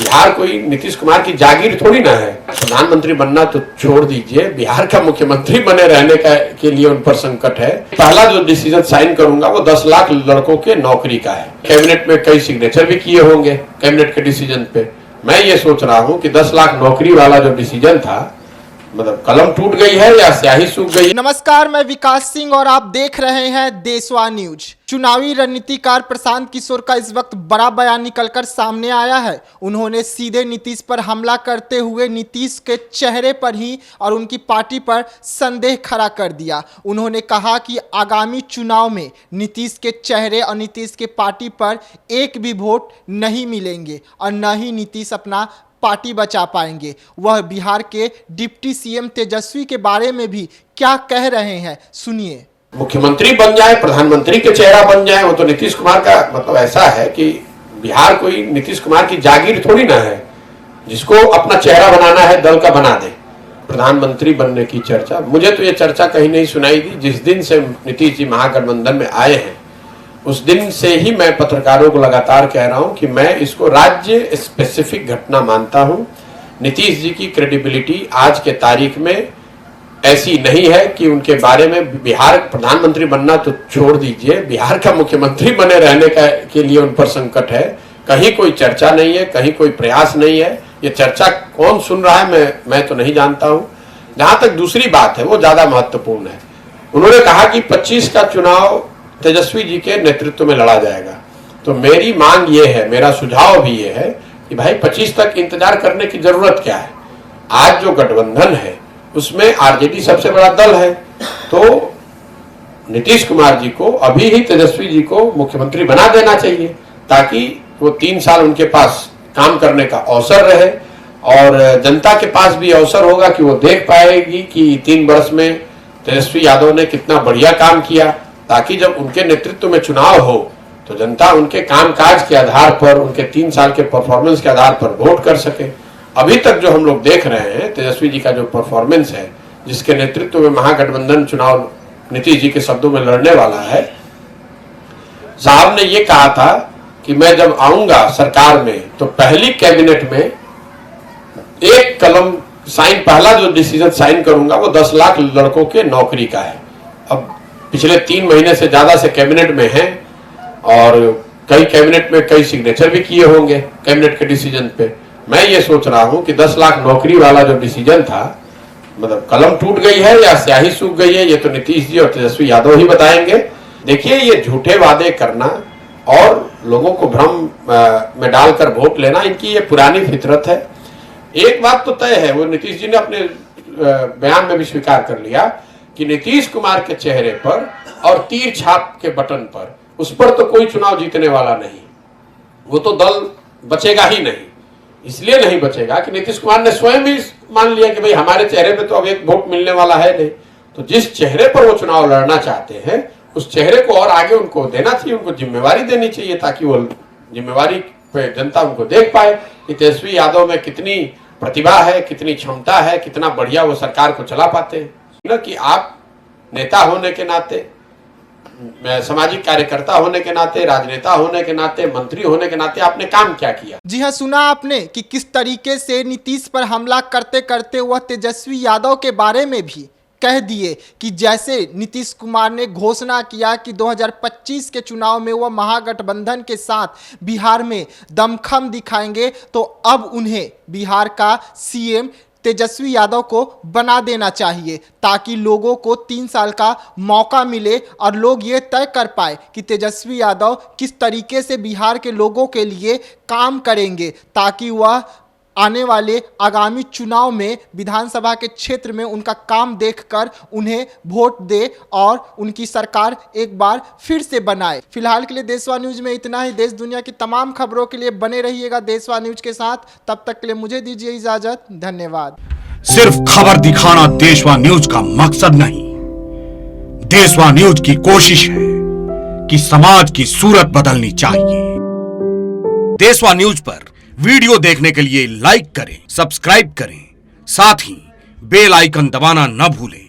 बिहार कोई नीतीश कुमार की जागीर थोड़ी ना है। प्रधानमंत्री बनना तो छोड़ दीजिए, बिहार का मुख्यमंत्री बने रहने के लिए उन पर संकट है। पहला जो डिसीजन साइन करूंगा वो 10 लाख लड़कों के नौकरी का है। कैबिनेट में कई सिग्नेचर भी किए होंगे कैबिनेट के डिसीजन पे। मैं ये सोच रहा हूं कि 10 लाख नौकरी वाला जो डिसीजन था, मतलब कलम टूट गई है या स्याही सूख गई। नमस्कार, मैं विकास सिंह और आप देख रहे हैं देशवा न्यूज। चुनावी रणनीतिकार प्रशांत किशोर का इस वक्त बड़ा बयान निकलकर सामने आया है। उन्होंने सीधे नीतीश पर हमला करते हुए नीतीश के चेहरे पर ही और उनकी पार्टी पर संदेह खड़ा कर दिया। उन्होंने कहा कि आगामी चुनाव में नीतीश के चेहरे और नीतीश के पार्टी पर एक भी वोट नहीं मिलेंगे और न ही नीतीश अपना पार्टी बचा पाएंगे। वह बिहार के डिप्टी सीएम तेजस्वी के बारे में भी क्या कह रहे हैं, सुनिए। मुख्यमंत्री बन जाए, प्रधानमंत्री के चेहरा बन जाए, वो तो नीतीश कुमार का मतलब ऐसा है कि बिहार कोई नीतीश कुमार की जागीर थोड़ी ना है जिसको अपना चेहरा बनाना है दल का बना दे। प्रधानमंत्री बनने की चर्चा, मुझे तो ये चर्चा कहीं नहीं सुनाई दी। जिस दिन से नीतीश जी महागठबंधन में आए हैं उस दिन से ही मैं पत्रकारों को लगातार कह रहा हूं कि मैं इसको राज्य स्पेसिफिक घटना मानता हूं। नीतीश जी की क्रेडिबिलिटी आज के तारीख में ऐसी नहीं है कि उनके बारे में बिहार प्रधानमंत्री बनना तो छोड़ दीजिए, बिहार का मुख्यमंत्री बने रहने के लिए उन पर संकट है। कहीं कोई चर्चा नहीं है, कहीं कोई प्रयास नहीं है। ये चर्चा कौन सुन रहा है मैं तो नहीं जानता हूं। जहां तक दूसरी बात है वो ज्यादा महत्वपूर्ण है। उन्होंने कहा कि 25 का चुनाव तेजस्वी जी के नेतृत्व में लड़ा जाएगा। तो मेरी मांग ये है, मेरा सुझाव भी ये है कि भाई 25 तक इंतजार करने की जरूरत क्या है। आज जो गठबंधन है उसमें आरजेडी सबसे बड़ा दल है, तो नीतीश कुमार जी को अभी ही तेजस्वी जी को मुख्यमंत्री बना देना चाहिए ताकि वो 3 साल उनके पास काम करने का अवसर रहे और जनता के पास भी अवसर होगा कि वो देख पाएगी कि 3 वर्ष में तेजस्वी यादव ने कितना बढ़िया काम किया, ताकि जब उनके नेतृत्व में चुनाव हो तो जनता उनके कामकाज के आधार पर, उनके 3 साल के परफॉर्मेंस के आधार पर वोट कर सके। अभी तक जो हम लोग देख रहे हैं तेजस्वी जी का जो परफॉर्मेंस है, जिसके नेतृत्व में महागठबंधन चुनाव नीतीश जी के शब्दों में लड़ने वाला है, साहब ने ये कहा था कि मैं जब आऊंगा सरकार में तो पहली कैबिनेट में एक कलम साइन, पहला जो डिसीजन साइन करूंगा वो 10 लाख लड़कों के नौकरी का है। अब पिछले 3 महीने से ज्यादा से कैबिनेट में हैं और कई कैबिनेट में कई सिग्नेचर भी किए होंगे कैबिनेट के डिसीजन पे। मैं ये सोच रहा हूं कि 10 लाख नौकरी वाला जो डिसीजन था, मतलब कलम टूट गई है या स्याही सूख गई है, ये तो नीतीश जी और तेजस्वी यादव ही बताएंगे। देखिए, ये झूठे वादे करना और लोगों को भ्रम में डालकर वोट लेना, इनकी ये पुरानी फितरत है। एक बात तो तय है, वो नीतीश जी ने अपने बयान में भी स्वीकार कर लिया कि नीतीश कुमार के चेहरे पर और तीर छाप के बटन पर, उस पर तो कोई चुनाव जीतने वाला नहीं। वो तो दल बचेगा ही नहीं। इसलिए नहीं बचेगा कि नीतीश कुमार ने स्वयं भी मान लिया कि भाई हमारे चेहरे पे तो अब एक वोट मिलने वाला है नहीं। तो जिस चेहरे पर वो चुनाव लड़ना चाहते हैं उस चेहरे को और आगे उनको देना चाहिए, उनको जिम्मेवारी देनी चाहिए ताकि वो जिम्मेवारी पे जनता उनको देख पाए कि तेजस्वी यादव में कितनी प्रतिभा है, कितनी क्षमता है, कितना बढ़िया वो सरकार को चला पाते हैं। न कि आप नेता होने के नाते, सामाजिक कार्यकर्ता होने के नाते, राजनेता होने के नाते, मंत्री होने के नाते आपने काम क्या किया। जी हाँ, सुना आपने कि किस तरीके से नीतीश पर हमला करते करते वह तेजस्वी यादव के बारे में भी कह दिए कि जैसे नीतीश कुमार ने घोषणा किया कि 2025 के चुनाव में वह महागठबंधन के साथ बिहार में दमखम दिखाएंगे, तो अब उन्हें बिहार का सीएम तेजस्वी यादव को बना देना चाहिए ताकि लोगों को 3 साल का मौका मिले और लोग ये तय कर पाए कि तेजस्वी यादव किस तरीके से बिहार के लोगों के लिए काम करेंगे, ताकि वह आने वाले आगामी चुनाव में विधानसभा के क्षेत्र में उनका काम देखकर उन्हें वोट दे और उनकी सरकार एक बार फिर से बनाए। फिलहाल के लिए देशवा न्यूज में इतना ही। देश दुनिया की तमाम खबरों के लिए बने रहिएगा देशवा न्यूज के साथ। तब तक के लिए मुझे दीजिए इजाजत। धन्यवाद। सिर्फ खबर दिखाना देशवा न्यूज का मकसद नहीं, देशवा न्यूज की कोशिश है कि समाज की सूरत बदलनी चाहिए। देशवा न्यूज पर वीडियो देखने के लिए लाइक करें, सब्सक्राइब करें, साथ ही बेल आइकन दबाना न भूलें।